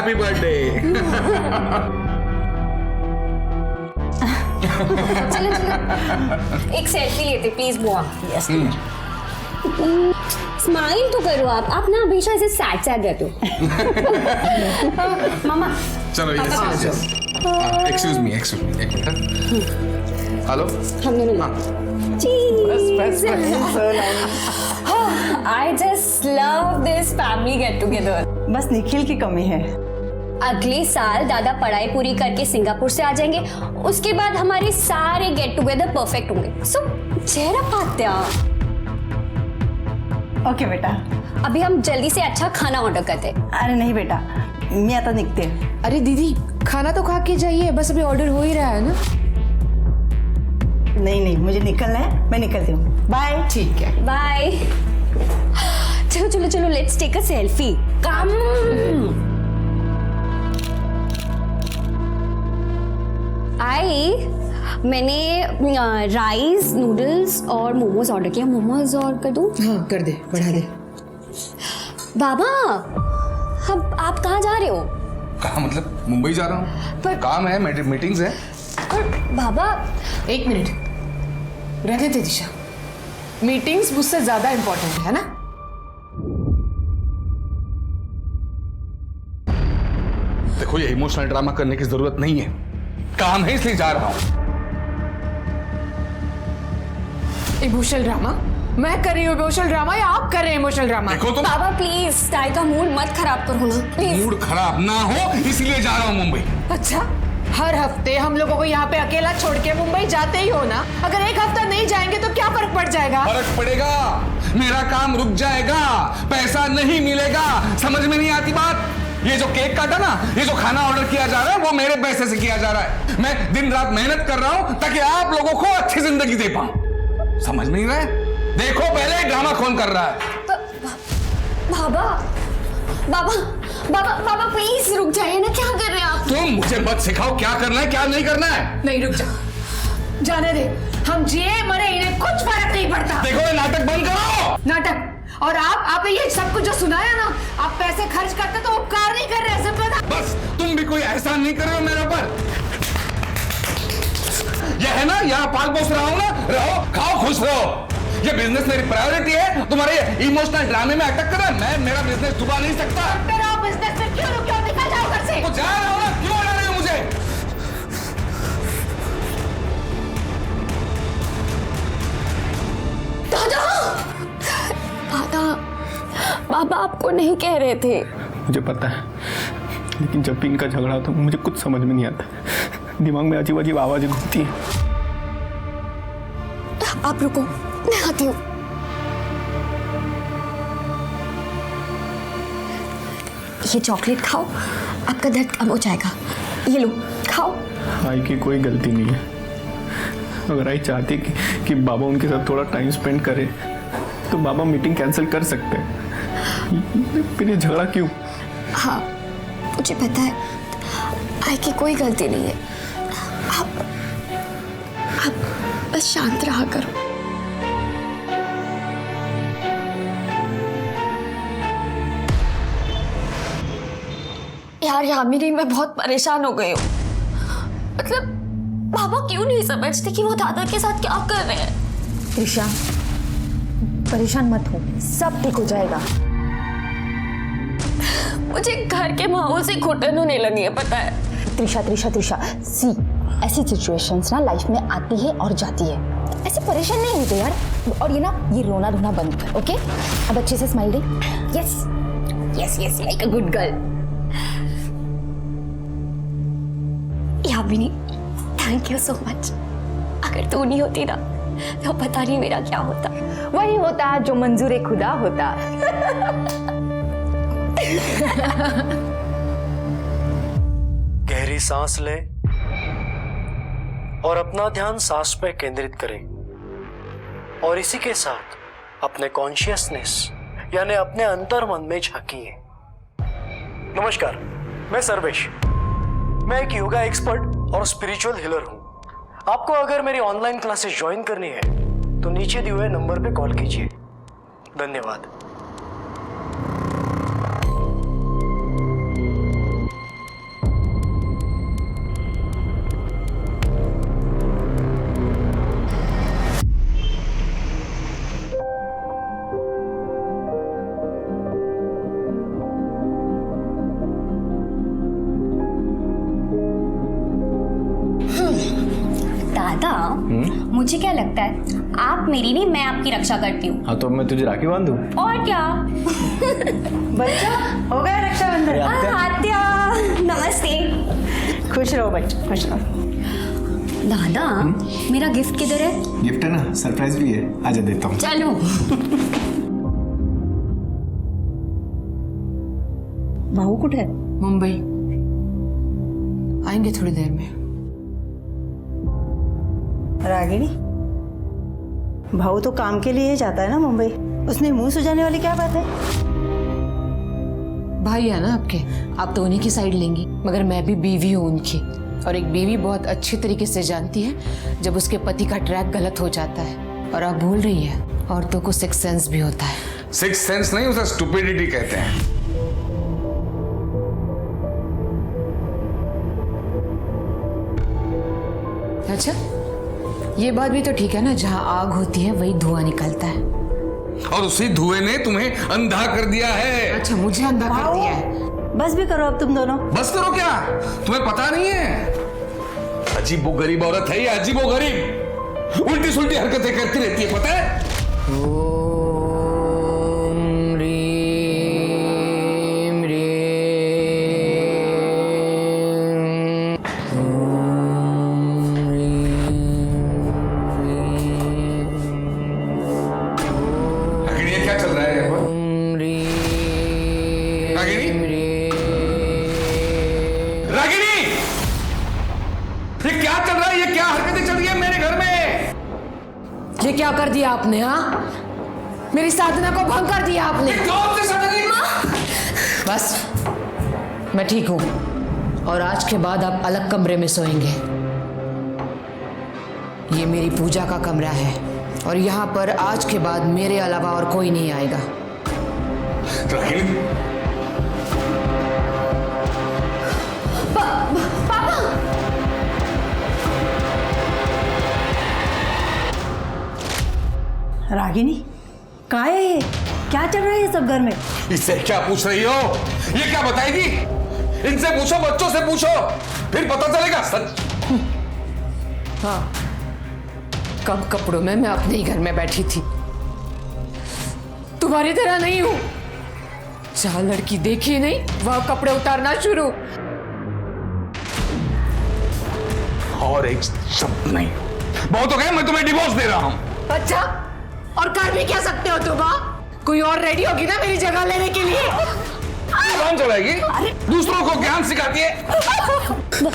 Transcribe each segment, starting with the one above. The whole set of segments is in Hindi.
Happy birthday. चलो एक सेल्फी लेते प्लीज बुआ। यस स्माइल तो करो आप ना हमेशा ऐसे सैड सैड रहते हो। मामा चलो एक्सक्यूज मी एक मिनट। हेलो हम दोनों बस I just love this family get together. बस निखिल की कमी है। अगले साल दादा पढ़ाई पूरी करके सिंगापुर से आ जाएंगे, उसके बाद हमारे सारे गेट टुगेदर परफेक्ट होंगे। सो चेहरा पात्या। ओके बेटा। अभी हम जल्दी से अच्छा खाना ऑर्डर करते हैं। अरे नहीं बेटा, मैं आता निकते। अरे दीदी खाना तो खा के जाइए, बस अभी ऑर्डर हो ही रहा है ना। नहीं मुझे निकलना है, मैं निकलती हूँ। बाय। ठीक है बाय। चलो चलो चलो लेट्स टेक अ सेल्फी। कम। मैंने राइस नूडल्स और मोमोज ऑर्डर किया। मोमोज और कर दूं? हाँ कर दे, बढ़ा दे। बाबा अब आप कहाँ जा रहे हो? कहाँ मतलब मुंबई जा रहा हूँ। पर काम है, मीटिंग्स है। पर बाबा एक मिनट रहने दे दिशा, मीटिंग्स मुझसे ज्यादा इंपॉर्टेंट है ना। देखो ये इमोशनल ड्रामा करने की जरूरत नहीं है, काम है इसलिए जा रहा हूं। Emotional drama? मैं कर रही हूँ इमोशनल ड्रामा या आप कर रहे हैं इमोशनल ड्रामा? देखो तुम बाबा प्लीज ताई का मूड मत खराब करो ना प्लीज। मूड खराब ना हो इसलिए जा रहा हूं मुंबई। अच्छा हर हफ्ते हम लोगों को यहाँ पे अकेला छोड़ के मुंबई जाते ही हो ना। अगर एक हफ्ता नहीं जाएंगे तो क्या फर्क पड़ जाएगा? फर्क पड़ेगा, मेरा काम रुक जाएगा, पैसा नहीं मिलेगा। समझ में नहीं आती बात? ये जो केक काटा ना, ये जो खाना ऑर्डर किया जा रहा है वो मेरे पैसे से किया जा रहा है। मैं दिन रात मेहनत कर रहा हूं ताकि आप लोगों को अच्छी जिंदगी दे पाऊं। समझ में नहीं रहा है? देखो पहले ड्रामा कौन कर रहा है। बाबा बाबा बाबा बाबा प्लीज रुक जाइए ना, क्या कर रहे हैं आप? तुम मुझे मत सिखाओ क्या करना है क्या नहीं करना है। नहीं रुक जा, जाने दे। हम जिए मरे इन्हें कुछ फर्क नहीं पड़ता। देखो ये नाटक बंद करो। नाटक? और आप ये सब कुछ जो सुनाया ना, आप पैसे खर्च करते तो उपकार नहीं कर रहे, सब पता। बस तुम भी कोई एहसान नहीं कर रहे हो मेरे ऊपर। यह है ना, यहाँ पाल पोस रहा हूं ना, रहो खाओ खुश रहो। ये बिजनेस मेरी प्रायोरिटी है, तुम्हारे इमोशनल ड्रामे में अटक कर रहा है। मैं मेरा बिजनेस डुबा नहीं सकता। तेरा बिजनेस में क्यों निकल जाओ घर से? तो जा रहा हूं ना, क्यों हटा रहे हो मुझे? दादा दादा बाबा आपको नहीं कह रहे थे। मुझे पता है, लेकिन जब भी इनका झगड़ा होता है मुझे कुछ समझ में नहीं आता। दिमाग में अजीब अजीब आवाजें घूमती हैं। आप रुको, मैं आती हूँ। ये चॉकलेट खाओ, आपका दर्द कम हो जाएगा। ये लो खाओ। आई की कोई गलती नहीं है। अगर आई चाहती कि बाबा उनके साथ थोड़ा टाइम स्पेंड करे तो बाबा मीटिंग कैंसिल कर सकते हैं। फिर ये झगड़ा क्यों? हाँ मुझे पता है, आई की कोई गलती नहीं है। आप बस शांत रहा करो। यार यामिनी मैं बहुत परेशान हो गई हूँ। मतलब पापा क्यों नहीं समझते कि वो दादा के साथ क्या कर रहे हैं? त्रिशा परेशान मत हो, सब ठीक हो जाएगा। मुझे घर के माहौल से घुटन होने लगी है, पता है। त्रिशा त्रिशा त्रिशा सी, ऐसी सिचुएशंस ना लाइफ में आती है और जाती है। ऐसे परेशान नहीं होते यार। और ये रोना धोना बंद कर, ओके? अब अच्छे से smile they. Yes yes yes like a good girl. Yamini thank you so much. अगर तू नहीं होती ना तो पता नहीं मेरा क्या होता। वही होता जो मंजूर खुदा होता। गहरी सांस लें और अपना ध्यान सांस पर केंद्रित करें और इसी के साथ अपने कॉन्शियसनेस यानी अपने अंतर मन में झांकिए। नमस्कार, मैं सर्वेश। मैं एक योगा एक्सपर्ट और स्पिरिचुअल हीलर हूं। आपको अगर मेरी ऑनलाइन क्लासेस ज्वाइन करनी है तो नीचे दिए हुए नंबर पे कॉल कीजिए। धन्यवाद। दादा मुझे क्या लगता है आप मेरी नहीं मैं आपकी रक्षा करती हूँ। हाँ तो मैं तुझे राखी बांध दूँ? और क्या। बच्चा हो गया रक्षाबंधन। आत्या नमस्ते। खुश रहो बच्चा, खुश रहो। दादा मेरा गिफ्ट किधर है? गिफ्ट है ना, सरप्राइज भी है, आजा देता हूँ। चलो। भाऊ कुठे है? मुंबई आएंगे थोड़ी देर में। रागिनी, भाऊ तो काम के लिए ही जाता है ना मुंबई, उसमें मुंह सुझाने वाली क्या बात है? भाई है ना आपके, आप तो उन्हीं की साइड लेंगी, मगर मैं भी बीवी हूँ उनकी, और एक बीवी बहुत अच्छी तरीके से जानती है जब उसके पति का ट्रैक गलत हो जाता है। और आप भूल रही है, औरतों को सिक्स सेंस भी होता है। सिक्स सेंस नहीं, उसे स्टुपिडिटी कहते हैं। अच्छा, ये बात भी तो ठीक है ना, जहाँ आग होती है वही धुआं निकलता है। और उसी धुएं ने तुम्हें अंधा कर दिया है। अच्छा, मुझे अंधा कर दिया है। बस भी करो अब तुम दोनों। बस करो क्या? तुम्हें पता नहीं है अजीबो गरीब औरत है ये, अजीबो गरीब, उल्टी सुल्टी हरकतें करती रहती है, पता है? ओम रीम रीम, ओम रीम रीम, रागिनी ये क्या चल रहा है यहाँ पर? ओम रीम रागिनी? रागिनी ये क्या चल रहा है? ये क्या हरकतें चल रही है मेरे घर में? ये क्या कर दिया आपने? हाँ, मेरी साधना को भंग कर दिया आपने। कौन सी साधना? बस, मैं ठीक हूं, और आज के बाद आप अलग कमरे में सोएंगे। ये मेरी पूजा का कमरा है, और यहाँ पर आज के बाद मेरे अलावा और कोई नहीं आएगा। रागिनी रागिनी कहाँ है ये? क्या चल रहा है ये सब घर में? इससे क्या पूछ रही हो? ये क्या बताएगी? इनसे पूछो, बच्चों से पूछो, फिर पता चलेगा सच। हाँ, कम कपड़ों में मैं अपने ही घर में बैठी थी, तुम्हारी तरह नहीं हूं। जहां लड़की देखी नहीं वहां कपड़े उतारना शुरू। और एक शब्द नहीं। बहुत हो गया, मैं तुम्हें डिवोर्स दे रहा हूं। अच्छा, और कर भी क्या सकते हो तुम? कोई और रेडी होगी ना मेरी जगह लेने के लिए? कौन चलाएगी? दूसरों को ज्ञान सिखाती है।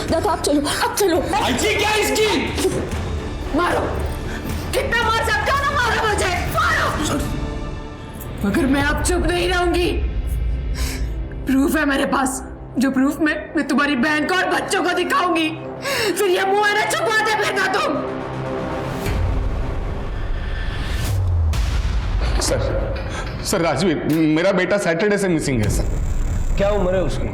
दादा आप चलो, आप चलो। ऐसी क्या इसकी? मारो, कितना मार सकते हो ना, मारो मुझे, मारो। मगर मैं अब चुप नहीं रहूंगी। प्रूफ है मेरे पास, जो प्रूफ मैं तुम्हारी बहन को और बच्चों को दिखाऊंगी। फिर ये मुंह है ना छुपाते फिरना तुम। सर राजवीर, मेरा बेटा सैटरडे से मिसिंग है सर। क्या उम्र है उसकी?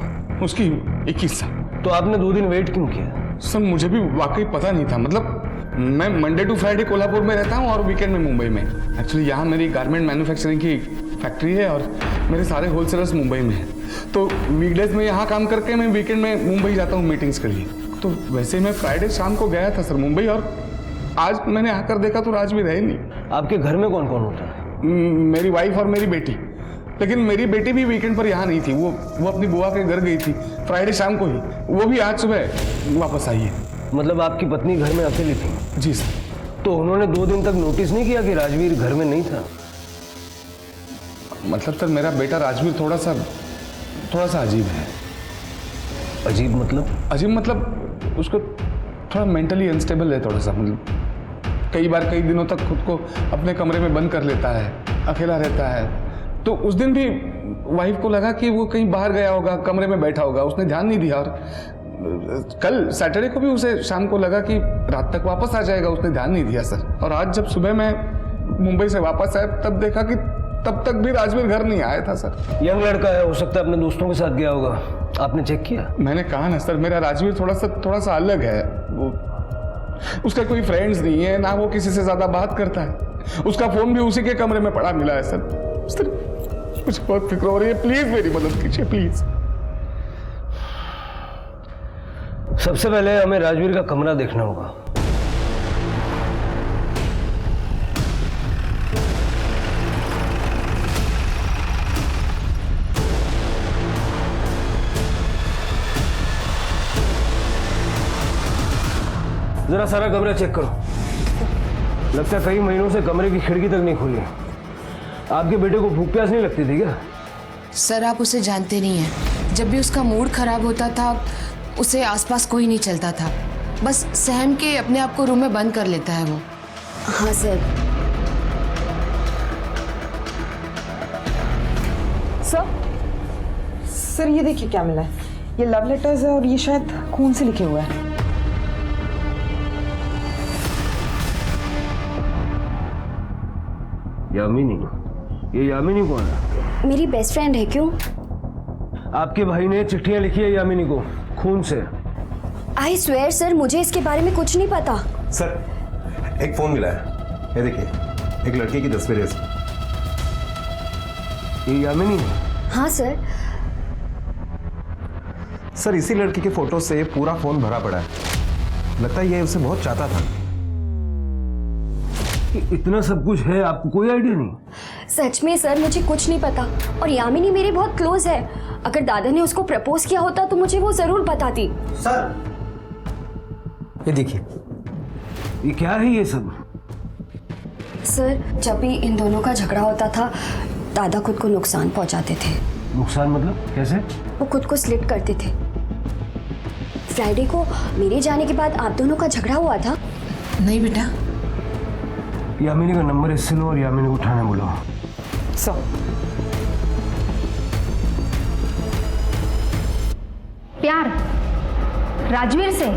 उसकी 21 साल। तो आपने 2 दिन वेट क्यों किया? सर मुझे भी वाकई पता नहीं था। मतलब मैं मंडे टू फ्राइडे कोल्हापुर में रहता हूँ और वीकेंड में मुंबई में। एक्चुअली यहाँ मेरी गारमेंट मैन्युफैक्चरिंग की फैक्ट्री है और मेरे सारे होलसेलर्स मुंबई में हैं। तो वीकडेज में यहाँ काम करके मैं वीकेंड में मुंबई जाता हूँ मीटिंग्स के लिए। तो वैसे मैं फ्राइडे शाम को गया था सर मुंबई, और आज मैंने आकर देखा तो राजवीर है नहीं। आपके घर में कौन कौन होता है? मेरी वाइफ और मेरी बेटी। लेकिन मेरी बेटी भी वीकेंड पर यहाँ नहीं थी, वो अपनी बुआ के घर गई थी फ्राइडे शाम को ही। वो भी आज सुबह वापस आई है। मतलब आपकी पत्नी घर में अकेली थी? जी सर। तो उन्होंने 2 दिन तक नोटिस नहीं किया कि राजवीर घर में नहीं था? मतलब सर मेरा बेटा राजवीर थोड़ा सा अजीब है। अजीब मतलब? अजीब मतलब उसको थोड़ा मेंटली अनस्टेबल है थोड़ा सा। मतलब कई बार कई दिनों तक खुद को अपने कमरे में बंद कर लेता है, अकेला रहता है। तो उस दिन भी वाइफ को लगा कि वो कहीं बाहर गया होगा, कमरे में बैठा होगा, उसने ध्यान नहीं दिया। और कल सैटरडे को भी उसे शाम को लगा कि रात तक वापस आ जाएगा, उसने ध्यान नहीं दिया सर। और आज जब सुबह मैं मुंबई से वापस आया तब देखा कि तब तक भी राजवीर घर नहीं आया था सर। यंग लड़का है, हो सकता है अपने दोस्तों के साथ गया होगा। आपने चेक किया? मैंने कहा ना सर, मेरा राजवीर थोड़ा सा अलग है। वो उसका कोई फ्रेंड्स नहीं है, ना वो किसी से ज्यादा बात करता है। उसका फोन भी उसी के कमरे में पड़ा मिला है सर। मुझे बहुत फिक्र हो रही है, प्लीज मेरी मदद कीजिए प्लीज। सबसे पहले हमें राजवीर का कमरा देखना होगा। जरा सारा कमरा चेक करो। लगता है कई महीनों से कमरे की खिड़की तक नहीं खुली। आपके बेटे को भूख प्यास नहीं लगती थी क्या? सर आप उसे जानते नहीं हैं। जब भी उसका मूड खराब होता था उसे आसपास कोई नहीं चलता था, बस सहम के अपने आप को रूम में बंद कर लेता है वो। हाँ सर। सर ये देखिए क्या मिला है। ये लव लेटर्स है और ये शायद खून से लिखे हुआ है। यामिनी? ये यामिनी कौन है? मेरी बेस्ट फ्रेंड है। क्यों? आपके भाई ने चिट्ठियां लिखी है यामिनी को खून से। आई स्वेयर सर, मुझे इसके बारे में कुछ नहीं पता। सर एक फोन मिला है, ये देखिए, एक लड़के की तस्वीर है इसमें। ये यामिनी है? हाँ सर। सर इसी लड़की के फोटो से पूरा फोन भरा पड़ा है। लगता है ये उसे बहुत चाहता था। इतना सब कुछ है, आपको कोई आइडिया नहीं? सच में सर मुझे कुछ नहीं पता। और यामिनी मेरे बहुत क्लोज है। अगर दादा ने उसको प्रपोज किया होता तो मुझे वो जरूर बताती। सर ये देखिए, ये क्या है ये सब? सर जब भी इन दोनों का झगड़ा होता था दादा खुद को नुकसान पहुंचाते थे। नुकसान मतलब कैसे? वो खुद को स्लिट करते थे। फ्राइडे को मेरे जाने के बाद आप दोनों का झगड़ा हुआ था। नहीं बेटा। यामिनी का नंबर इससे लो और यामिनी को उठाने बोलो। प्यार राजवीर से?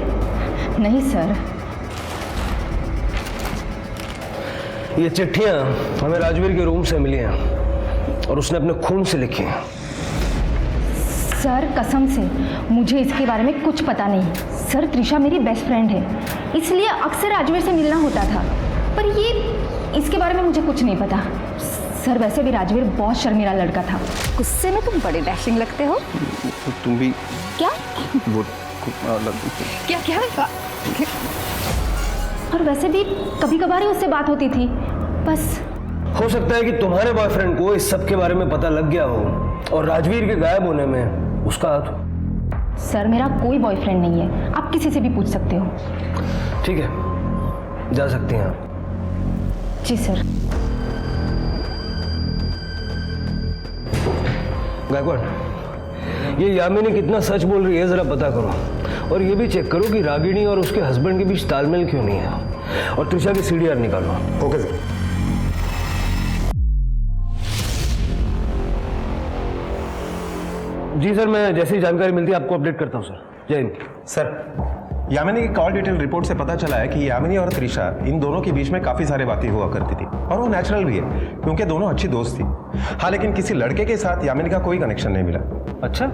नहीं सर। ये चिट्ठियां हमें राजवीर के रूम से मिली हैं और उसने अपने खून से लिखी हैं। सर कसम से मुझे इसके बारे में कुछ पता नहीं। सर त्रिशा मेरी बेस्ट फ्रेंड है, इसलिए अक्सर राजवीर से मिलना होता था, पर ये इसके बारे में मुझे कुछ नहीं पता। सर वैसे भी राजवीर बहुत शर्मीला लड़का था। गुस्से में तुम बड़े डैशिंग लगते हो। तो तुम भी क्या? वो क्या क्या? और वैसे भी कभी कभार ही उससे बात होती थी बस। हो सकता है कि तुम्हारे बॉयफ्रेंड को इस सब के बारे में पता लग गया हो और राजवीर के गायब होने में उसका हाथ हो। सर मेरा कोई बॉयफ्रेंड नहीं है, आप किसी से भी पूछ सकते हो। ठीक है, जा सकते हैं आप। जी सर। गायकवाड़, ये यामिनी कितना सच बोल रही है जरा पता करो, और ये भी चेक करो कि रागिनी और उसके हस्बैंड के बीच तालमेल क्यों नहीं है, और त्रिशा की सीडीआर निकालो। Okay sir. जी सर, मैं जैसे ही जानकारी मिलती है आपको अपडेट करता हूँ सर। जय हिंद। सर यामिनी की कॉल डिटेल रिपोर्ट से पता चला है कि यामिनी और त्रिशा इन दोनों के बीच में काफी सारी बातें हुआ करती थी, और वो नेचुरल भी है क्योंकि दोनों अच्छी दोस्त थी। हाँ, लेकिन किसी लड़के के साथ यामिनी का कोई कनेक्शन नहीं मिला। अच्छा,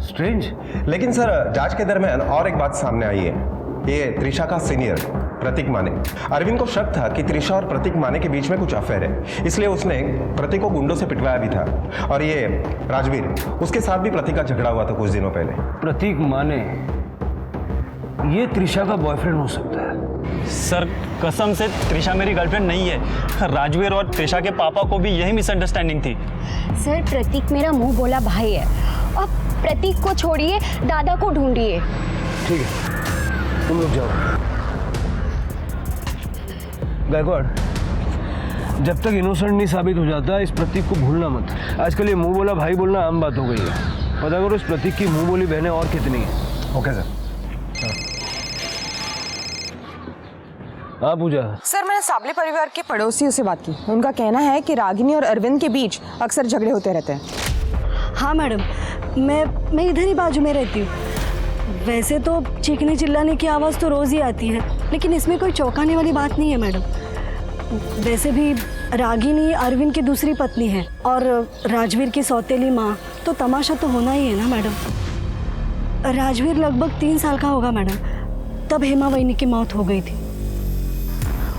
स्ट्रेंज। लेकिन सर जांच के दरमियान और एक बात सामने आई है। ये त्रिशा का सीनियर प्रतीक माने, अरविंद को शक था कि त्रिशा और प्रतीक माने के बीच में कुछ अफेयर है, इसलिए उसने प्रतीक को गुंडों से पिटवाया भी था। और ये राजवीर, उसके साथ भी प्रतीक का झगड़ा हुआ था कुछ दिनों पहले। प्रतीक माने ये त्रिशा का बॉयफ्रेंड हो सकता है? सर कसम से त्रिशा मेरी गर्लफ्रेंड नहीं है। राजवीर और त्रिशा के पापा को भी यही मिसअंडरस्टैंडिंग थी। सर प्रतीक मेरा मुंह बोला भाई है, और प्रतीक को छोड़िए दादा को ढूंढिए। ठीक है, तुम लोग जाओ। गायकवाड़, जब तक इनोसेंट नहीं साबित हो जाता इस प्रतीक को भूलना मत। आजकल ये मुंह बोला भाई बोलना आम बात हो गई है। पता करो इस प्रतीक की मुंह बोली बहनें और कितनी है। Okay sir. हाँ पूजा। सर मैंने साबले परिवार के पड़ोसियों से बात की। उनका कहना है कि रागिनी और अरविंद के बीच अक्सर झगड़े होते रहते हैं। हाँ मैडम, मैं इधर ही बाजू में रहती हूँ। वैसे तो चीखने चिल्लाने की आवाज़ तो रोज़ ही आती है, लेकिन इसमें कोई चौंकाने वाली बात नहीं है मैडम। वैसे भी रागिनी अरविंद की दूसरी पत्नी है और राजवीर की सौतेली माँ, तो तमाशा तो होना ही है ना मैडम। राजवीर लगभग 3 साल का होगा मैडम, तब हेमा वहीनी की मौत हो गई थी।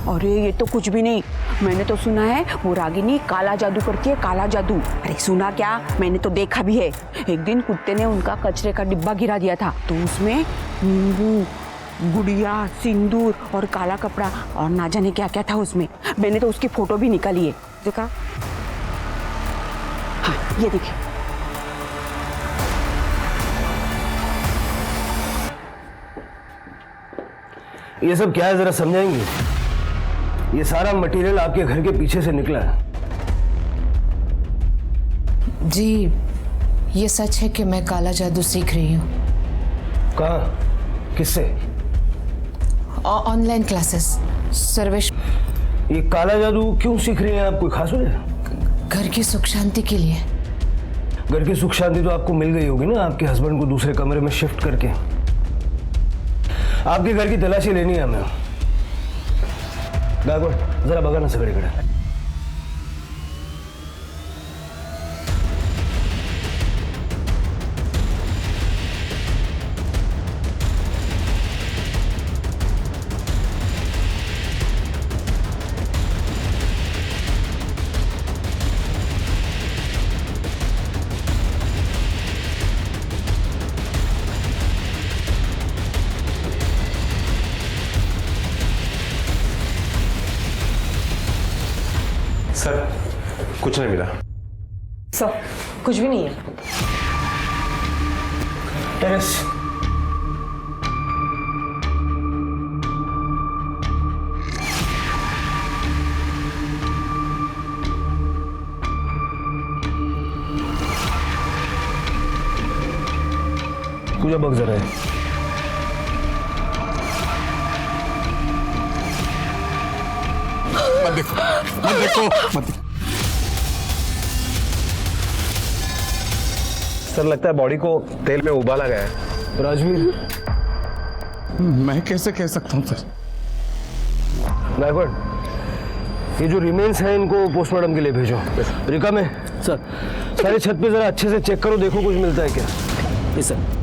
अरे ये तो कुछ भी नहीं, मैंने तो सुना है वो रागिनी काला जादू करती है, काला जादू। अरे सुना क्या, मैंने तो देखा भी है। एक दिन कुत्ते ने उनका कचरे का डिब्बा गिरा दिया था, तो उसमें नींबू, गुड़िया, सिंदूर और काला कपड़ा और ना जाने क्या क्या था उसमें। मैंने तो उसकी फोटो भी निकाली है, देखा? हाँ ये देखिए। ये सब क्या है जरा समझाएंगे? ये सारा मटेरियल आपके घर के पीछे से निकला है। जी ये सच है कि मैं काला जादू सीख रही हूँ। कहाँ? किससे? Online classes. सर्वेश। ये काला जादू क्यों सीख रही हैं आप? कोई खास वजह? घर की सुख शांति के लिए। घर की सुख शांति तो आपको मिल गई होगी ना, आपके हस्बैंड को दूसरे कमरे में शिफ्ट करके। आपके घर की तलाशी लेनी है हमें। गायकवाड़ जरा बगा ना सगड़े कड़े। सर कुछ नहीं मिला। सर कुछ भी नहीं है। टेरेस। पूजा बग जरा है। मत देखो, मत देखो, मत देखो। सर लगता है बॉडी को तेल में उबाला गया है। राजवीर, मैं कैसे कह सकता हूँ सर? गायकवाड़, ये जो रिमेन्स हैं इनको पोस्टमार्टम के लिए भेजो। रिका में सर सारी छत पे जरा अच्छे से चेक करो, देखो कुछ मिलता है क्या। जी सर।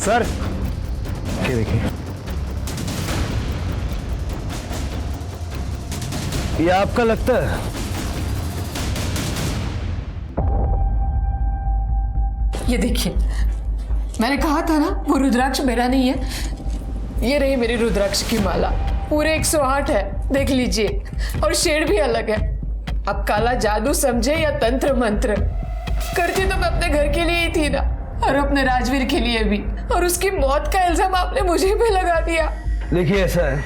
सर ये देखिए, ये आपका लगता है? ये देखिए, मैंने कहा था ना वो रुद्राक्ष मेरा नहीं है। ये रही मेरी रुद्राक्ष की माला, पूरे 108 है, देख लीजिए, और शेड भी अलग है। अब काला जादू समझे या तंत्र मंत्र, करती तो मैं अपने घर के लिए ही थी ना, और अपने राजवीर के लिए भी, और उसकी मौत का इल्जाम आपने मुझे पे लगा दिया। देखिए ऐसा है,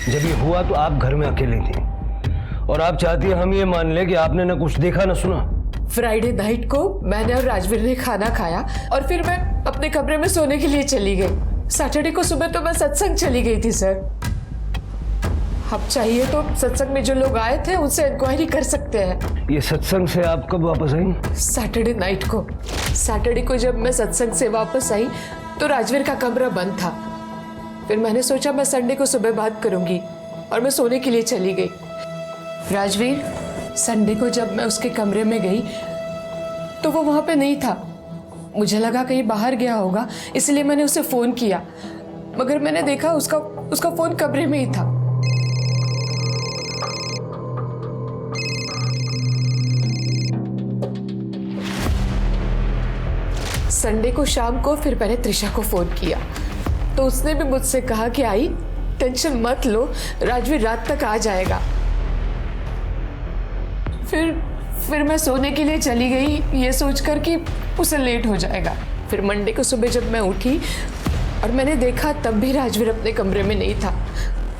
जब ये हुआ तो आप घर में अकेले थी, और आप चाहती हैं हम ये मान लें कि आपने ना कुछ देखा ना सुना। फ्राइडे नाइट को मैंने और राजवीर ने खाना खाया और फिर मैं अपने कमरे में सोने के लिए चली गई। सैटरडे को सुबह तो मैं सत्संग चली गई थी सर। अब चाहिए तो सत्संग में जो लोग आए थे उनसे इंक्वायरी कर सकते हैं। ये सत्संग से आप कब वापस आई? सैटरडे नाइट को। सैटरडे को जब मैं सत्संग से वापस आई तो राजवीर का कमरा बंद था। फिर मैंने सोचा मैं संडे को सुबह बात करूंगी, और मैं सोने के लिए चली गई। राजवीर, संडे को जब मैं उसके कमरे में गई तो वो वहां पे नहीं था। मुझे लगा कहीं बाहर गया होगा, इसलिए मैंने उसे फोन किया, मगर मैंने देखा उसका फोन कमरे में ही था। संडे को शाम को फिर मैंने त्रिशा को फोन किया तो उसने भी मुझसे कहा कि आई टेंशन मत लो, राजवीर रात तक आ जाएगा। फिर मैं सोने के लिए चली गई ये सोचकर कि उसे लेट हो जाएगा। फिर मंडे को सुबह जब मैं उठी और मैंने देखा तब भी राजवीर अपने कमरे में नहीं था,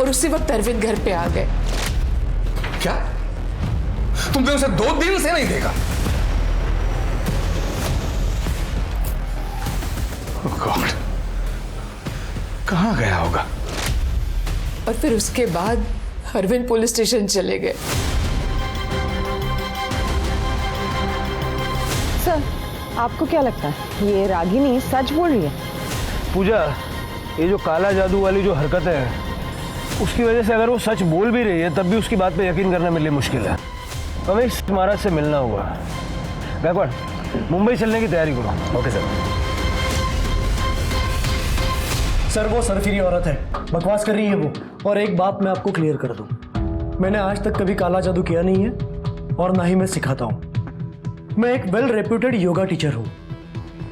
और उसी वक्त अरविंद घर पे आ गए। क्या तुमने उसे 2 दिन से नहीं देखा? गॉड, कहाँ गया होगा? और फिर उसके बाद अरविंद पुलिस स्टेशन चले गए। सर आपको क्या लगता है ये रागिनी सच बोल रही है? पूजा, ये जो काला जादू वाली जो हरकतें हैं उसकी वजह से अगर वो सच बोल भी रही है तब भी उसकी बात पे यकीन करना मेरे लिए मुश्किल है। हमें इस महाराज से मिलना होगा। गायकवाड़, मुंबई चलने की तैयारी करो। Okay sir. सर वो सरफिरी औरत है, बकवास कर रही है वो। और एक बात मैं आपको क्लियर कर दूं, मैंने आज तक कभी काला जादू किया नहीं है और ना ही मैं सिखाता हूं। मैं एक वेल रेप्यूटेड योगा टीचर हूँ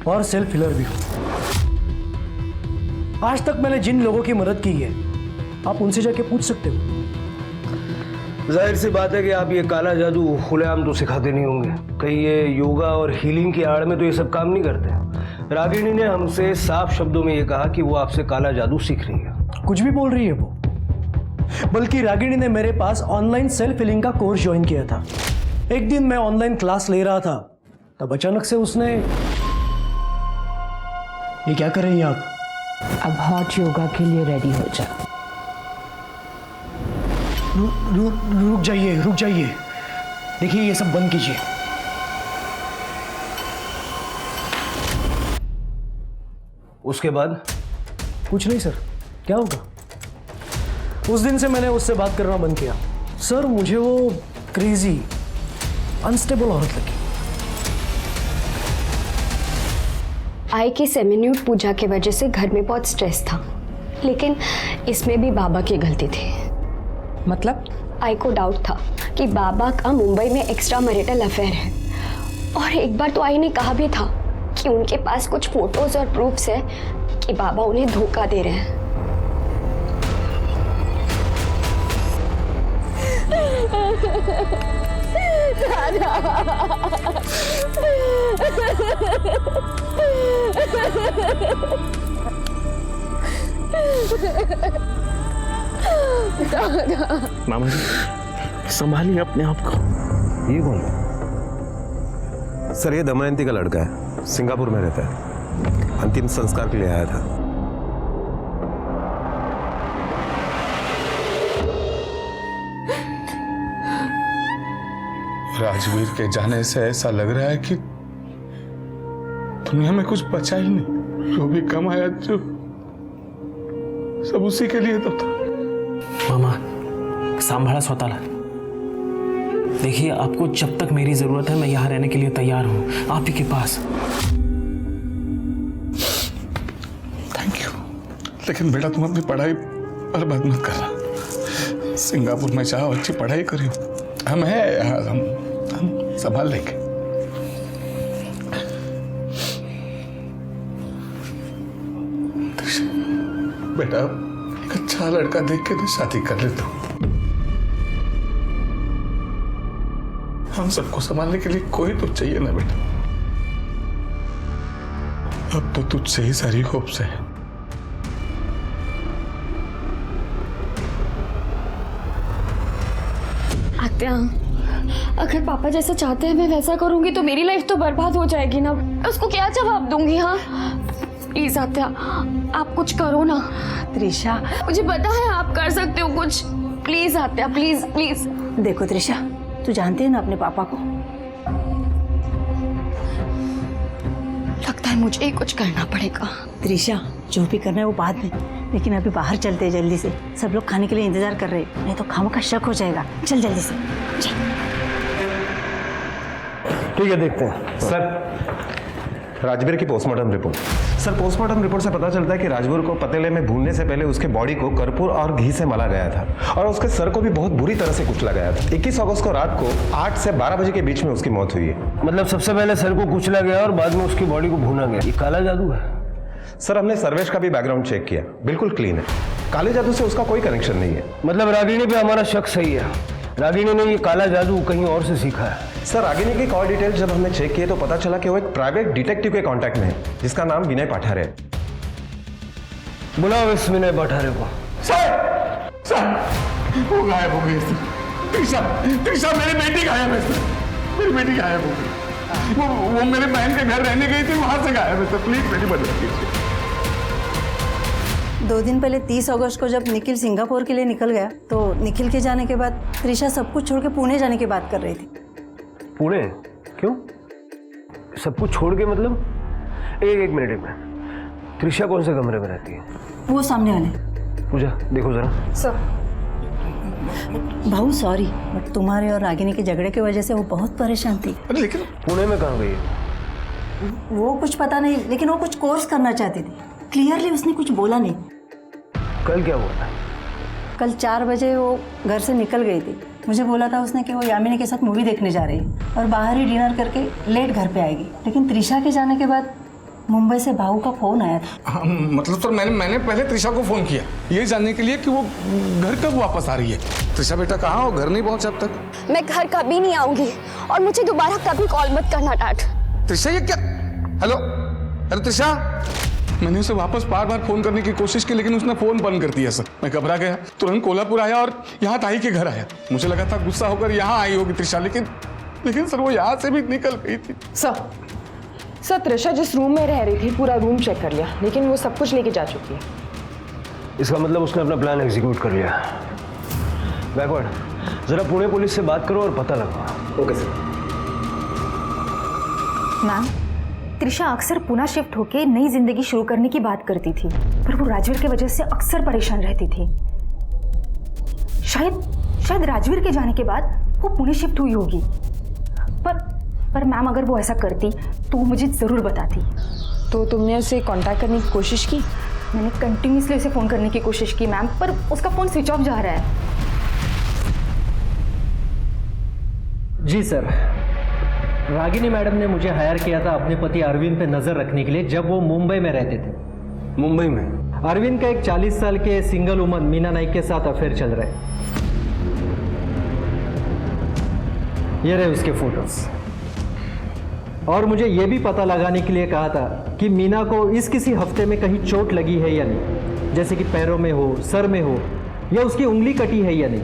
और सेल्फ हीलर भी हूँ। आज तक मैंने जिन लोगों की मदद की है आप उनसे जाके पूछ सकते हो। जाहिर सी बात है कि आप ये काला जादू खुलेआम तो सिखाते नहीं होंगे, कहीं ये योगा और हीलिंग की आड़ में तो ये सब काम नहीं करते। रागिनी ने हमसे साफ शब्दों में ये कहा कि वो आपसे काला जादू सीख रही है। कुछ भी बोल रही है वो, बल्कि रागिनी ने मेरे पास ऑनलाइन सेल्फ हीलिंग का कोर्स ज्वाइन किया था। एक दिन मैं ऑनलाइन क्लास ले रहा था, तब अचानक से उसने, ये क्या कर रही हैं आप? अब हॉट योगा के लिए रेडी हो जा। रुक जाइए, देखिए ये सब बंद कीजिए। उसके बाद? कुछ नहीं सर, क्या होगा? उस दिन से मैंने उससे बात करना बंद किया। सर मुझे वो क्रेजी अनस्टेबल औरत लगी। आई की सेमिन्यूट पूजा की वजह से घर में बहुत स्ट्रेस था, लेकिन इसमें भी बाबा की गलती थी। मतलब? आई को डाउट था कि बाबा का मुंबई में एक्स्ट्रा मैरिटल अफेयर है, और एक बार तो आई ने कहा भी था कि उनके पास कुछ फोटोज और प्रूफ्स है कि बाबा उन्हें धोखा दे रहे हैं। मामा जी संभालिए अपने आप को। ये कौन? सर ये दमयंती का लड़का है, सिंगापुर में रहता है, अंतिम संस्कार के लिए आया था। राजवीर के जाने से ऐसा लग रहा है कि दुनिया में कुछ बचा ही नहीं। जो भी कमाया जो सब उसी के लिए तो था। मामा सांभाळा स्वतःला। देखिए आपको जब तक मेरी जरूरत है मैं यहाँ रहने के लिए तैयार हूँ, आप ही के पास। थैंक यू, लेकिन बेटा तुम अपनी पढ़ाई बर्बाद मत करना। सिंगापुर में जाओ, अच्छी पढ़ाई करियो, हम संभाल लेंगे। बेटा एक अच्छा लड़का देख के तो शादी कर ले। तो हम सबको संभालने के लिए कोई तो चाहिए ना बेटा। अब तो तुझसे ही सारी होप्स है। आत्या, अगर पापा जैसा चाहते हैं मैं वैसा करूंगी तो मेरी लाइफ तो बर्बाद हो जाएगी ना। मैं उसको क्या जवाब दूंगी? हाँ प्लीज आत्या, आप कुछ करो ना। त्रिशा, मुझे पता है आप कर सकते हो कुछ। प्लीज आत्या, प्लीज प्लीज। देखो त्रिशा, तू जानती है ना अपने पापा को। लगता है मुझे ही कुछ करना पड़ेगा। त्रिशा, जो भी करना है वो बाद में, लेकिन अभी बाहर चलते हैं जल्दी से। सब लोग खाने के लिए इंतजार कर रहे हैं, नहीं तो खामों का शक हो जाएगा। चल जल्दी से। ठीक है, देखते हैं। सर राजवीर की postmortem report. Sir postmortem report से पता चलता है कि राजवीर को पतीले में भूनने से पहले उसके बॉडी को कर्पूर और घी से मला गया था और उसके सर को भी बहुत बुरी तरह से कुचला गया था। 21 अगस्त को रात को 8 से 12 बजे के बीच में उसकी मौत हुई है। मतलब सबसे पहले सर को कुचला गया और बाद में उसकी बॉडी को भूना गया। ये काला जादू है? सर हमने सर्वेश का भी बैकग्राउंड चेक किया, बिल्कुल क्लीन है। काले जादू से उसका कोई कनेक्शन नहीं है। मतलब रागिनी पे हमारा शक सही है, रागिनी ने ये काला जादू कहीं और से सीखा है। सर रागिनी की कॉल डिटेल जब हमने चेक किए तो पता चला कि वो एक प्राइवेट डिटेक्टिव के कांटेक्ट में है जिसका नाम विनय पाठारे है। बुलाओ इस विनय पाठारे को। सर वो गायब हो गई। त्रिशा मेरी बेटी गायब है सर, मेरी बेटी गायब हो गई। वो मेरे बहन के घर रहने गई थी, वहां से गायब है सर। प्लीज मेरी मदद कीजिए। 2 दिन पहले 30 अगस्त को जब निखिल सिंगापुर के लिए निकल गया तो निखिल के जाने के बाद त्रिशा सब कुछ छोड़ के पुणे जाने की बात कर रही थी। पुणे? क्यों? सब कुछ छोड़ के मतलब? एक मिनट। त्रिशा कौन से कमरे में रहती है? वो सामने वाले। पूजा देखो जरा। सर भाऊ सॉरी, बट तुम्हारे और रागिनी के झगड़े की वजह से वो बहुत परेशान थी। लेकिन पुणे में कहाँ गई है? वो कुछ पता नहीं, लेकिन वो कुछ कोर्स करना चाहती थी। क्लियरली उसने कुछ बोला नहीं। कल क्या हुआ? कल 4 बजे वो घर से निकल गई थी, मुझे बोला था उसने कि वो यामिनी के साथ मूवी देखने जा रही है और बाहर ही डिनर करके लेट घर पे आएगी। लेकिन त्रिशा के जाने के बाद मुंबई से भाऊ का फोन आया था। हाँ, मतलब सर मैंने पहले त्रिशा को फोन किया ये जानने के लिए कि वो घर कब वापस आ रही है। त्रिशा बेटा कहाँ हो, घर नहीं पहुंचा अब तक? मैं घर कभी नहीं आऊंगी और मुझे दोबारा कभी कॉल मत करना डैड। त्रिशा ये क्या? हेलो त्रिशा, मैंने उसे वापस बार बार फोन करने की कोशिश की लेकिन उसने फोन बंद कर दिया सर। मैं घबरा गया, तुरंत कोल्हापुर आया और यहाँ ताई के घर आया। मुझे लगा था गुस्सा होकर यहाँ आई होगी त्रिशा, लेकिन सर वो यहाँ से भी निकल गई थी। सर त्रिशा जिस रूम में रह रही थी पूरा रूम चेक कर लिया लेकिन वो सब कुछ लेके जा चुकी है। इसका मतलब उसने अपना प्लान एग्जीक्यूट कर लिया। बैकवर्ड जरा पुणे पुलिस से बात करो और पता लगाओ। Okay sir. मैम, त्रिशा अक्सर पुणे शिफ्ट होके नई जिंदगी शुरू करने की बात करती थी, पर वो राजवीर की वजह से अक्सर परेशान रहती थी। शायद राजवीर के जाने के बाद वो पुणे शिफ्ट हुई होगी। पर मैम अगर वो ऐसा करती तो वो मुझे ज़रूर बताती। तो तुमने उसे कांटेक्ट करने की कोशिश की? मैंने कंटिन्यूसली उसे फ़ोन करने की कोशिश की मैम, पर उसका फ़ोन स्विच ऑफ जा रहा है। जी सर, रागिनी मैडम ने मुझे हायर किया था अपने पति अरविंद पे नज़र रखने के लिए जब वो मुंबई में रहते थे। मुंबई में अरविंद का एक 40 साल के सिंगल वुमन मीना नाइक के साथ अफेयर चल रहा है। ये रहे उसके फोटोज। और मुझे ये भी पता लगाने के लिए कहा था कि मीना को इस किसी हफ्ते में कहीं चोट लगी है या नहीं, जैसे कि पैरों में हो, सर में हो या उसकी उंगली कटी है या नहीं।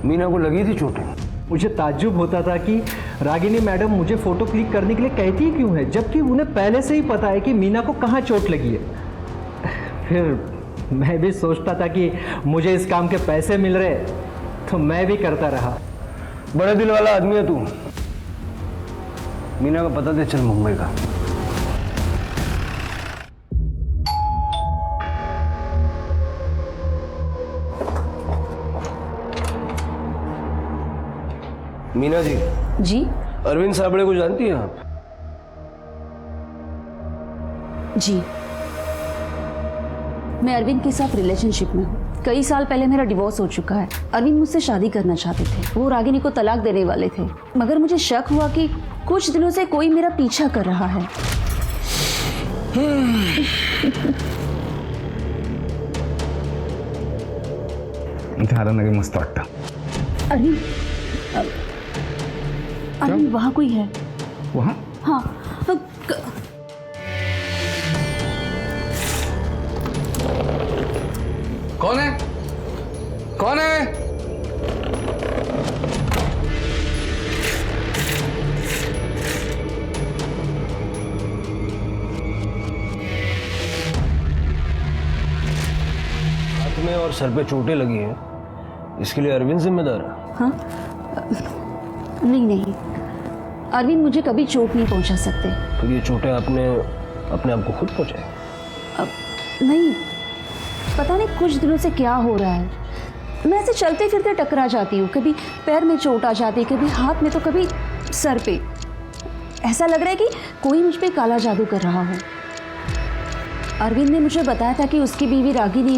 मीना को लगी थी चोटें? मुझे ताज्जुब होता था कि रागिनी मैडम मुझे फ़ोटो क्लिक करने के लिए कहती ही क्यों है, जबकि उन्हें पहले से ही पता है कि मीना को कहाँ चोट लगी है। फिर मैं भी सोचता था कि मुझे इस काम के पैसे मिल रहे तो मैं भी करता रहा। बड़े दिल वाला आदमी है तू। मीना का पता दे चल मुंबई का। मीना जी। जी अरविंद साबड़े को जानती हैं आप? जी, मैं अरविंद के साथ रिलेशनशिप में हूँ। कई साल पहले मेरा डिवोर्स हो चुका है। अरविंद मुझसे शादी करना चाहते थे, वो रागिनी को तलाक देने वाले थे, मगर मुझे शक हुआ कि कुछ दिनों से कोई मेरा पीछा कर रहा है। मस्त वाटतं। अरविंद वहाँ कोई है? वहाँ? हाँ। कौन है? कौन है? हाथ में और सर पे चोटें लगी हैं, इसके लिए अरविंद जिम्मेदार है? हाँ? नहीं, अरविंद मुझे कभी चोट नहीं पहुंचा सकते। तो ये चोटें आपने अपने आप को खुद पहुंचाई? नहीं, पता नहीं कुछ दिनों से क्या हो रहा है। मैं ऐसे चलते फिरते टकरा जाती हूँ, कभी पैर में चोट आ जाती, कभी हाथ में तो कभी सर पे। ऐसा लग रहा है कि कोई मुझ पे काला जादू कर रहा हो। अरविंद ने मुझे बताया था कि उसकी बीवी रागिनी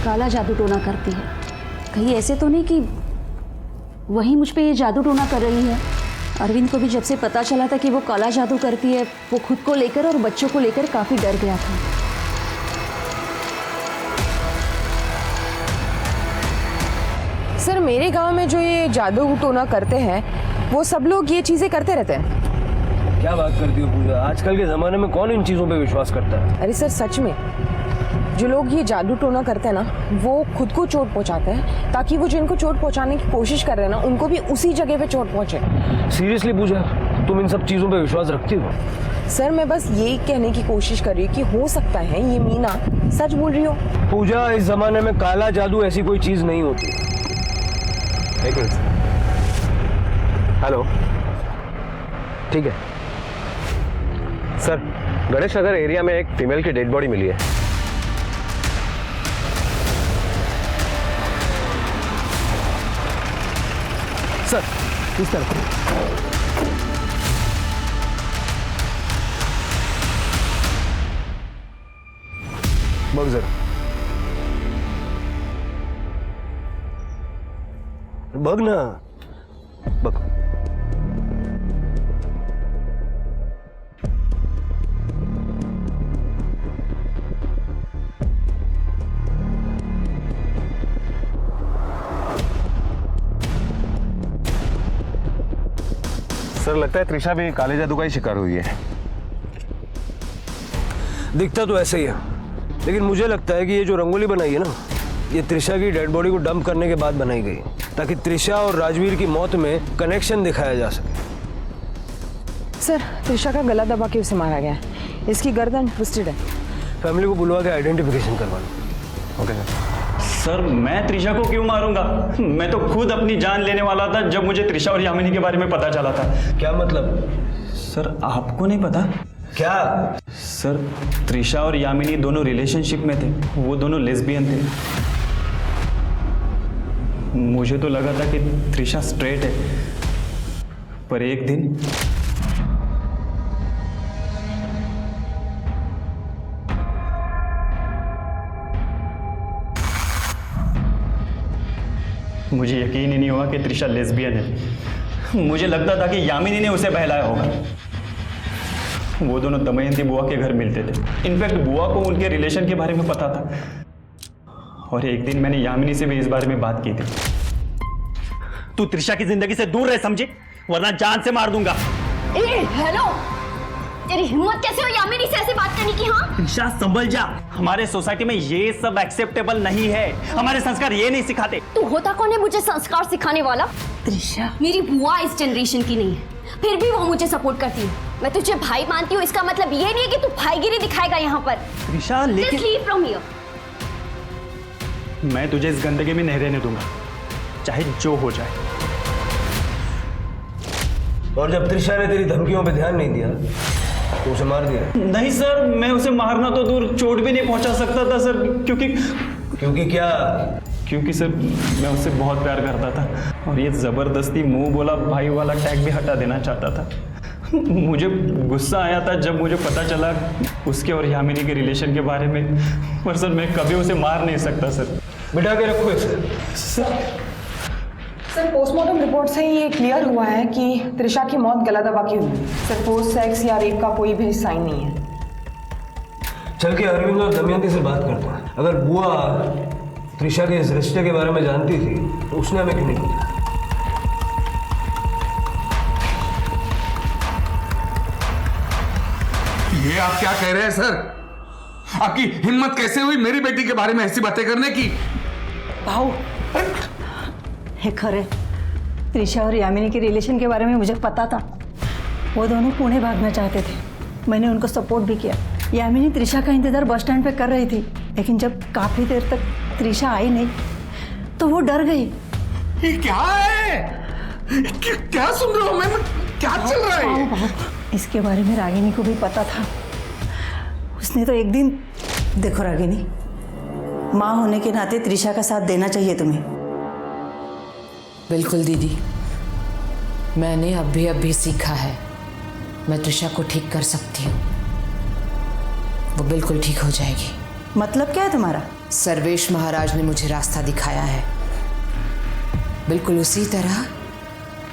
काला जादू टोना करती है। कहीं ऐसे तो नहीं कि वही मुझ पे ये जादू टोना कर रही है? अरविंद को भी जब से पता चला था कि वो काला जादू करती है, वो खुद को लेकर और बच्चों को लेकर काफ़ी डर गया था। सर, मेरे गांव में जो ये जादू टोना करते हैं वो सब लोग ये चीजें करते रहते हैं। क्या बात करती हो पूजा? आजकल के जमाने में कौन इन चीजों पे विश्वास करता है? अरे सर, सच में जो लोग ये जादू टोना करते हैं ना, वो खुद को चोट पहुंचाते हैं ताकि वो जिनको चोट पहुंचाने की कोशिश कर रहे हैं ना, उनको भी उसी जगह पे चोट पहुंचे। सीरियसली पूजा, तुम इन सब चीजों पे विश्वास रखती हो? सर, मैं बस यही कहने की कोशिश कर रही हूँ कि हो सकता है ये मीना सच बोल रही हो। पूजा, इस जमाने में काला जादू ऐसी कोई चीज नहीं होती। एक मिनट। हेलो, ठीक है सर, गणेश नगर एरिया में एक फीमेल की डेड बॉडी मिली है। सर, इस तरफ बघ जरा, बघ ना। बक। सर लगता है त्रिशा भी काले जादू का ही शिकार हुई है। दिखता तो ऐसे ही है, लेकिन मुझे लगता है कि ये जो रंगोली बनाई है ना, ये त्रिशा की डेड बॉडी को डंप करने के बाद बनाई गई, ताकि त्रिशा और राजवीर की मौत में कनेक्शन दिखाया जा सके। सर, त्रिशा का गला दबा के उसे मारा गया है। इसकी गर्दन ट्विस्टेड है। फैमिली को बुलवा के आइडेंटिफिकेशन करवा लो। ओके सर, मैं त्रिशा को क्यों मारूंगा? मैं तो खुद अपनी जान लेने वाला था जब मुझे त्रिशा और यामिनी के बारे में पता चला था। क्या मतलब? सर आपको नहीं पता? क्या? सर त्रिशा और यामिनी दोनों रिलेशनशिप में थे, वो दोनों लेस्बियन थे। मुझे तो लगा था कि त्रिशा स्ट्रेट है, पर एक दिन मुझे यकीन ही नहीं हुआ कि त्रिशा लेस्बियन है। मुझे लगता था कि यामिनी ने उसे बहलाया होगा। वो दोनों दमयंती बुआ के घर मिलते थे। इनफैक्ट बुआ को उनके रिलेशन के बारे में पता था, और एक दिन मैंने यामिनी से भी इस बारे में बात की थी। तू त्रिशा की जिंदगी से दूर रह समझी, वरना जान से मार दूंगा। हेलो, तेरी हिम्मत कैसे हो यामिनी से ऐसे बात करने की? हाँ त्रिशा संभल जा, हमारे सोसाइटी में ये सब एक्सेप्टेबल नहीं है। हमारे संस्कार ये नहीं सिखाते। तू होता कौन है मुझे संस्कार सिखाने वाला? त्रिशा, मेरी बुआ इस जनरेशन की नहीं है, फिर भी वो मुझे सपोर्ट करती है। मैं तुझे भाई मानती हूँ, इसका मतलब ये नहीं है कि तू भाईगिरी दिखाएगा यहाँ पर। त्रिशा लेकिन Just leave from here. मैं तुझे इस गंदगी में नहीं रहने दूंगा, चाहे जो हो जाए। और जब त्रिशा ने तेरी धमकियों पे ध्यान नहीं दिया तो उसे मार दिया? नहीं सर, मैं उसे मारना तो दूर, चोट भी नहीं पहुंचा सकता था सर। क्योंकि क्या? क्योंकि सर मैं उससे बहुत प्यार करता था, और ये जबरदस्ती मुंह बोला भाई वाला टैग भी हटा देना चाहता था। मुझे गुस्सा आया था जब मुझे पता चला उसके और यामिनी के रिलेशन के बारे में, पर सर मैं कभी उसे मार नहीं सकता सर। बिठा के रखो इसे। सर, पोस्टमार्टम रिपोर्ट से ये क्लियर हुआ है कि त्रिशा की मौत गला दबा के हुई। सर, फोर्स सेक्स या रेप का कोई भी साइन नहीं है। चल के अरविंद और दमयंती से बात करते हैं। अगर बुआ त्रिशा के इस रिश्ते के बारे में जानती थी तो उसने हमें क्यों नहीं बताया? ये आप क्या कह रहे हैं सर? आपकी हिम्मत कैसे हुई मेरी बेटी के बारे में ऐसी बातें करने की? भाऊ, हे खरे, त्रिशा और यामिनी के रिलेशन के बारे में मुझे पता था। वो दोनों पुणे भागना चाहते थे, मैंने उनको सपोर्ट भी किया। यामिनी त्रिशा का इंतजार बस स्टैंड पे कर रही थी, लेकिन जब काफी देर तक त्रिशा आई नहीं तो वो डर गई। ये क्या है? क्या सुन रहा हूँ मैं? क्या चल रहा है? इसके बारे में रागिनी को भी पता था। उसने तो एक दिन, देखो रागिनी, माँ होने के नाते त्रिशा का साथ देना चाहिए तुम्हें। बिल्कुल दीदी, मैंने अभी सीखा है, मैं त्रिशा को ठीक कर सकती हूँ। वो बिल्कुल ठीक हो जाएगी। मतलब क्या है तुम्हारा? सर्वेश महाराज ने मुझे रास्ता दिखाया है, बिल्कुल उसी तरह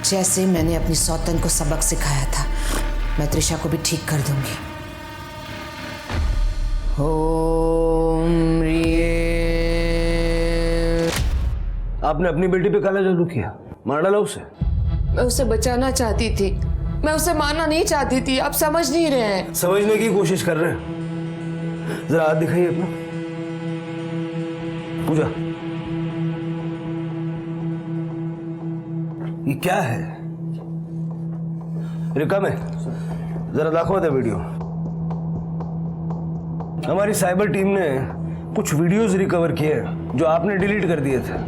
जैसे मैंने अपनी सौतन को सबक सिखाया था। मैं त्रिशा को भी ठीक कर दूंगी। ओम आपने अपनी बेटी पे काला जादू किया, मार डाला उसे? मैं उसे बचाना चाहती थी, मैं उसे मारना नहीं चाहती थी। आप समझ नहीं रहे हैं। समझने की कोशिश कर रहे हैं। जरा हाथ दिखाइए अपना। पूजा, ये क्या है? रिकम है, जरा दाखवा दे वीडियो। हमारी साइबर टीम ने कुछ वीडियोस रिकवर किए हैं जो आपने डिलीट कर दिए थे।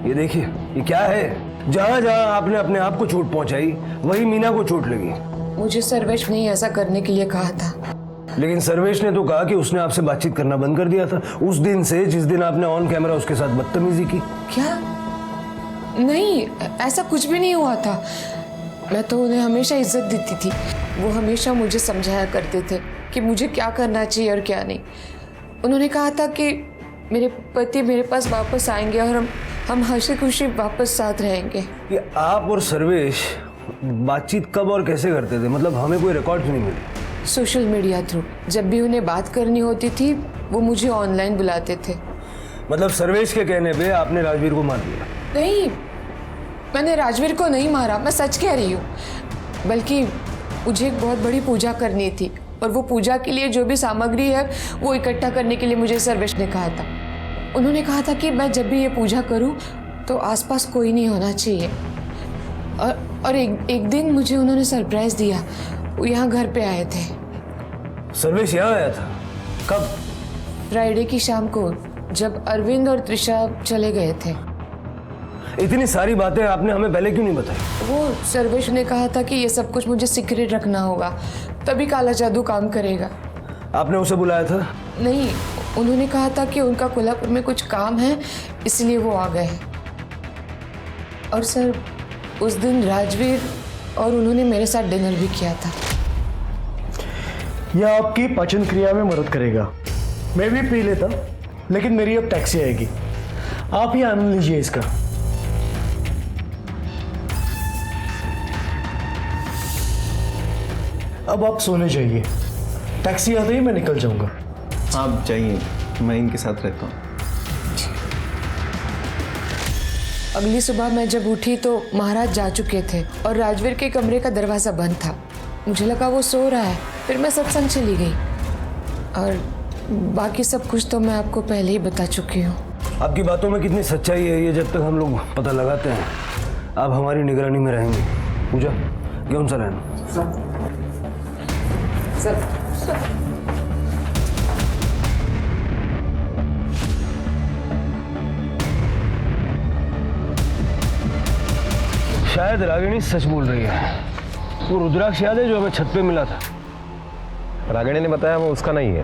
ये देखिए, ये क्या है? जहां जहां आपने अपने आप को चोट पहुंचाई वही मीना को चोट लगी। मुझे सर्वेश ने ऐसा करने के लिए कहा था, लेकिन सर्वेश ने तो कहा कि उसने आपसे बातचीत करना बंद कर दिया था उस दिन से जिस दिन आपने ऑन कैमरा उसके साथ बदतमीजी की। क्या? नहीं, ऐसा कुछ भी नहीं हुआ था। मैं तो उन्हें हमेशा इज्जत देती थी। वो हमेशा मुझे समझाया करते थे कि मुझे क्या करना चाहिए और क्या नहीं। उन्होंने कहा था कि मेरे पति मेरे पास वापस आएंगे और हम हम हंसी खुशी वापस साथ रहेंगे। कि आप और सर्वेश बातचीत कब और कैसे करते थे? मतलब हमें कोई रिकॉर्ड नहीं मिले। Social media through. जब भी उन्हें बात करनी होती थी वो मुझे ऑनलाइन बुलाते थे। मतलब सर्वेश के कहने पे आपने राजवीर को मार दिया? नहीं, मैंने राजवीर को नहीं मारा, मैं सच कह रही हूँ। बल्कि मुझे एक बहुत बड़ी पूजा करनी थी और वो पूजा के लिए जो भी सामग्री है वो इकट्ठा करने के लिए मुझे सर्वेश ने कहा था। उन्होंने कहा था कि मैं जब भी ये पूजा करूँ तो आसपास कोई नहीं होना चाहिए। और एक दिन मुझे उन्होंने सरप्राइज दिया। वो यहाँ घर पे आए थे। सर्वेश यहाँ आया था? कब? फ्राइडे की शाम को, जब अरविंद और त्रिशा चले गए थे। इतनी सारी बातें आपने हमें पहले क्यों नहीं बताई? वो सर्वेश ने कहा था कि ये सब कुछ मुझे सीक्रेट रखना होगा, तभी काला जादू काम करेगा। आपने उसे बुलाया था? नहीं, उन्होंने कहा था कि उनका कोल्हापुर में कुछ काम है इसलिए वो आ गए। और सर, उस दिन राजवीर और उन्होंने मेरे साथ डिनर भी किया था। यह आपकी पाचन क्रिया में मदद करेगा। मैं भी पी लेता, लेकिन मेरी अब टैक्सी आएगी। आप ही आनंद लीजिए इसका। अब आप सोने जाइए, टैक्सी आते ही मैं निकल जाऊंगा। आप जाइए, मैं इनके साथ रहता हूँ। अगली सुबह मैं जब उठी तो महाराज जा चुके थे और राजवीर के कमरे का दरवाज़ा बंद था। मुझे लगा वो सो रहा है, फिर मैं सत्संग चली गई। और बाकी सब कुछ तो मैं आपको पहले ही बता चुकी हूँ। आपकी बातों में कितनी सच्चाई है ये जब तक हम लोग पता लगाते हैं, आप हमारी निगरानी में रहेंगे। पूजा, कौन सा रहना? सर। शायद रागिनी सच बोल रही है। वो रुद्राक्ष याद है जो हमें छत पे मिला था? रागिनी ने बताया वो उसका नहीं है।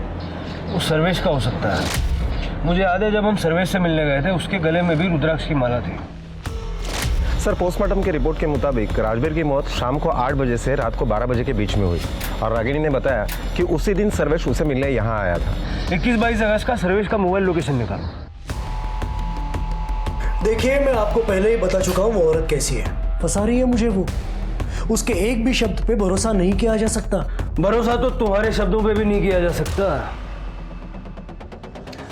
वो सर्वेश का हो सकता है। मुझे याद है जब हम सर्वेश से मिलने गए थे उसके गले में भी रुद्राक्ष की माला थी। सर, पोस्टमार्टम की रिपोर्ट के मुताबिक राजवीर की मौत शाम को 8 बजे से रात को 12 बजे के बीच में हुई और रागिनी ने बताया कि उसी दिन सर्वेश उसे मिलने यहाँ आया था। 21-22 अगस्त का सर्वेश का मोबाइल लोकेशन निकालो। देखिए, मैं आपको पहले ही बता चुका हूँ वो औरत कैसी है। फंसा रही है मुझे वो। उसके एक भी शब्द पे भरोसा नहीं किया जा सकता। भरोसा तो तुम्हारे शब्दों पे भी नहीं किया जा सकता।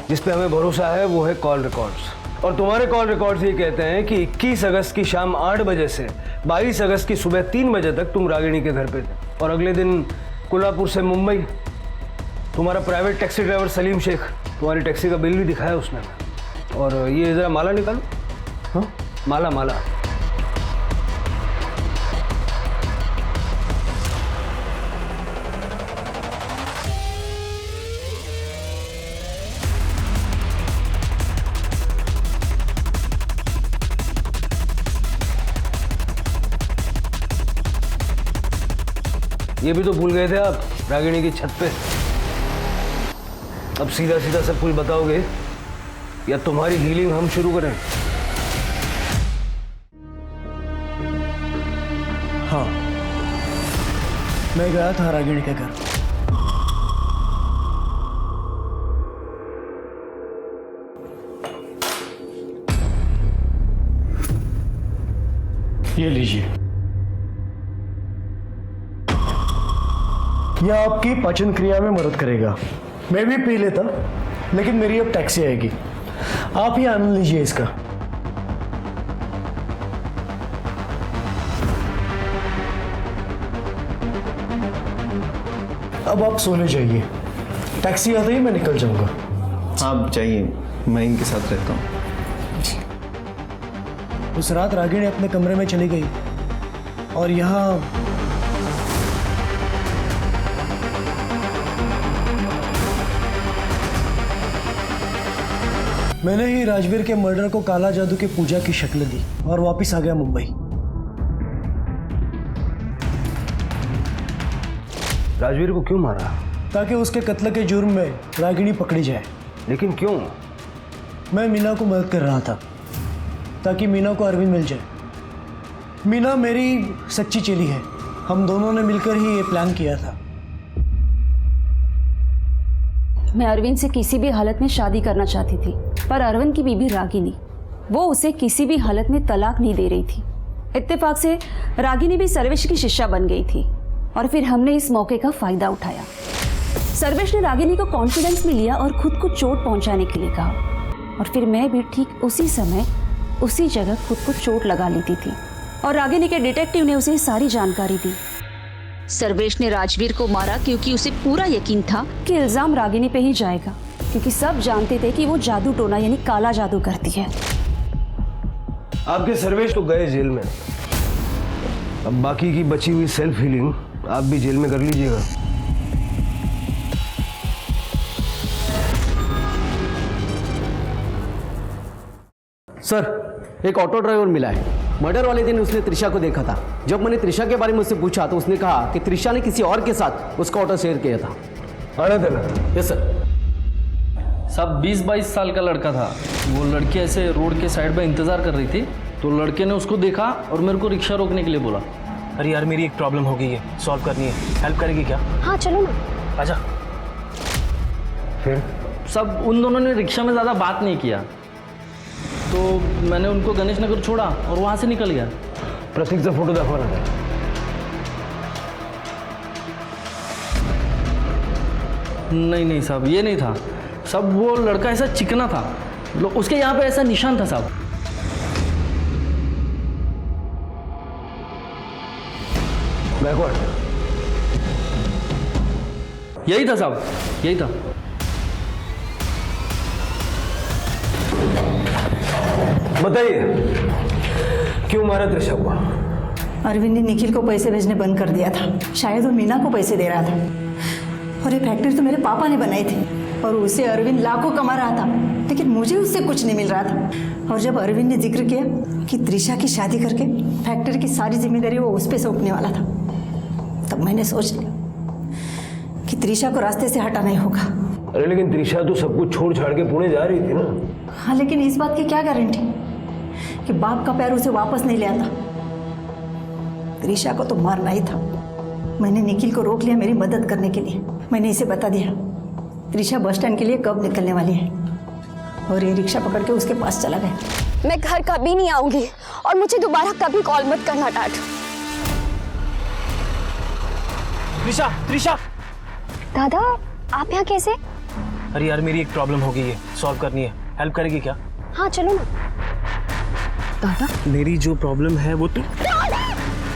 जिस पे हमें भरोसा है वो है कॉल रिकॉर्ड्स। और तुम्हारे कॉल रिकॉर्ड्स ये कहते हैं कि 21 अगस्त की शाम 8 बजे से 22 अगस्त की सुबह 3 बजे तक तुम रागिनी के घर पे थे। और अगले दिन कोल्हापुर से मुंबई तुम्हारा private taxi driver Salim Shaikh तुम्हारी टैक्सी का बिल भी दिखाया उसने। और ये जरा माला निकालो। हाँ, माला माला। ये भी तो भूल गए थे आप रागिनी की छत पे। अब सीधा सीधा सब कुछ बताओगे या तुम्हारी हीलिंग हम शुरू करें? हाँ, मैं गया था रागिनी के घर। ये लीजिए। यह आपकी पाचन क्रिया में मदद करेगा। मैं भी पी लेता, लेकिन मेरी अब टैक्सी आएगी। आप ही आनंद लीजिए इसका। अब आप सोने जाइए, टैक्सी आते ही मैं निकल जाऊंगा। आप जाइए, मैं इनके साथ रहता हूँ। उस रात रागिनी अपने कमरे में चली गई और यहाँ मैंने ही राजवीर के मर्डर को काला जादू की पूजा की शक्ल दी और वापस आ गया मुंबई। राजवीर को क्यों मारा? ताकि उसके कत्ल के जुर्म में रागिनी पकड़ी जाए। लेकिन क्यों? मैं मीना को मदद कर रहा था ताकि मीना को अरविंद मिल जाए। मीना मेरी सच्ची चेली है। हम दोनों ने मिलकर ही ये प्लान किया था। मैं अरविंद से किसी भी हालत में शादी करना चाहती थी, पर अरविंद की बीबी रागिनी वो उसे किसी भी हालत में तलाक नहीं दे रही थी। इत्तेफाक से रागिनी भी सर्वेश की शिष्या बन गई थी और फिर हमने इस मौके का फायदा उठाया। सर्वेश ने रागिनी को कॉन्फिडेंस में लिया और खुद को चोट पहुंचाने के लिए कहा और फिर मैं भी ठीक उसी समय उसी जगह खुद को चोट लगा लेती थी और रागिनी के डिटेक्टिव ने उसे सारी जानकारी दी। सर्वेश ने राजवीर को मारा क्योंकि उसे पूरा यकीन था कि इल्जाम रागिनी पे ही जाएगा, क्योंकि सब जानते थे कि वो जादू टोना यानी काला जादू करती है। आपके सर्वेश तो गए जेल में, अब बाकी की बची हुई सेल्फ हीलिंग आप भी जेल में कर लीजिएगा। सर, एक ऑटो ड्राइवर मिला है। मर्डर वाले दिन उसने त्रिशा को देखा था। जब मैंने त्रिशा के बारे में उससे पूछा तो उसने कहा कि त्रिशा ने किसी और के साथ उसका ऑटो शेयर किया था। आना देना। Yes sir. सब 20-22 साल का लड़का था। वो लड़की ऐसे रोड के साइड पे इंतज़ार कर रही थी तो लड़के ने उसको देखा और मेरे को रिक्शा रोकने के लिए बोला। अरे यार मेरी एक प्रॉब्लम हो गई है, सॉल्व करनी है, हेल्प करेगी क्या? हाँ चलो ना। आजा। फिर सब उन दोनों ने रिक्शा में ज़्यादा बात नहीं किया तो मैंने उनको गणेश नगर छोड़ा और वहाँ से निकल गया। प्रतीक से फोटो दिखवाना था। नहीं साहब, ये नहीं था। सब वो लड़का ऐसा चिकना था, उसके यहाँ पे ऐसा निशान था साहब। बैकवर्ड। यही था साहब, यही था। बताइए क्यों मारा त्रिशा को? अरविंद ने निखिल को पैसे भेजने बंद कर दिया था। शायद वो मीना को पैसे दे रहा था। और ये फैक्ट्री तो मेरे पापा ने बनाई थी और उसे अरविंद लाखों कमा रहा था, लेकिन मुझे उससे कुछ नहीं मिल रहा था। और जब अरविंद ने जिक्र किया कि त्रिशा की शादी करके फैक्ट्री की सारी जिम्मेदारी वो उस पर सौंपने वाला था, तब मैंने सोच लिया कि त्रिशा को रास्ते से हटाना ही होगा। अरे लेकिन त्रिशा तो सब कुछ छोड़ छाड़ के पुणे जा रही थी ना। हाँ, लेकिन इस बात की क्या गारंटी कि बाप का प्यार उसे वापस नहीं ले आता। त्रिशा को तो मारना ही था। मैंने निखिल को रोक लिया मेरी मदद करने के लिए। मैंने इसे बता दिया त्रिशा बस स्टैंड के लिए कब निकलने वाली है और ये रिक्शा पकड़ के उसके पास चला गया। मैं घर कभी नहीं आऊंगी और मुझे दोबारा कभी कॉल मत करना डैड। त्रिशा, त्रिशा। दादा आप यहाँ कैसे? अरे यार मेरी एक प्रॉब्लम हो गई है, सॉल्व करनी है, हेल्प करेगी क्या? हाँ चलो ना। दादा मेरी जो प्रॉब्लम है वो तो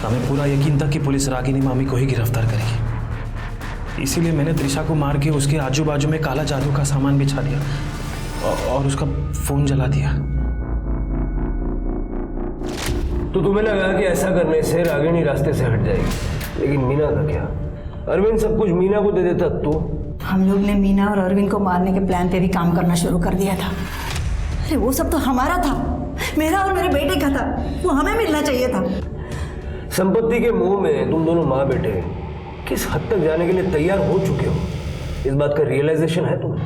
हमें पूरा यकीन था कि पुलिस रागिनी मामी को ही गिरफ्तार करेगी, इसीलिए मैंने त्रिशा को मार के उसके आजू बाजू में काला जादू का सामान बिछा दिया और उसका फोन जला दिया। तो तुम्हें लगा कि ऐसा करने से रागिनी रास्ते से हट जाएगी, लेकिन मीना का क्या? अरविंद सब कुछ मीना को दे देता तो? हम लोग ने मीना और अरविंद को मारने के प्लान पे भी काम करना शुरू कर दिया था। अरे वो सब तो हमारा था, मेरा और मेरे बेटे का था, वो हमें मिलना चाहिए था। संपत्ति के मोह में तुम दोनों माँ बेटे किस हद तक जाने के लिए तैयार हो चुके हो, इस बात का रियलाइजेशन है तुम्हें?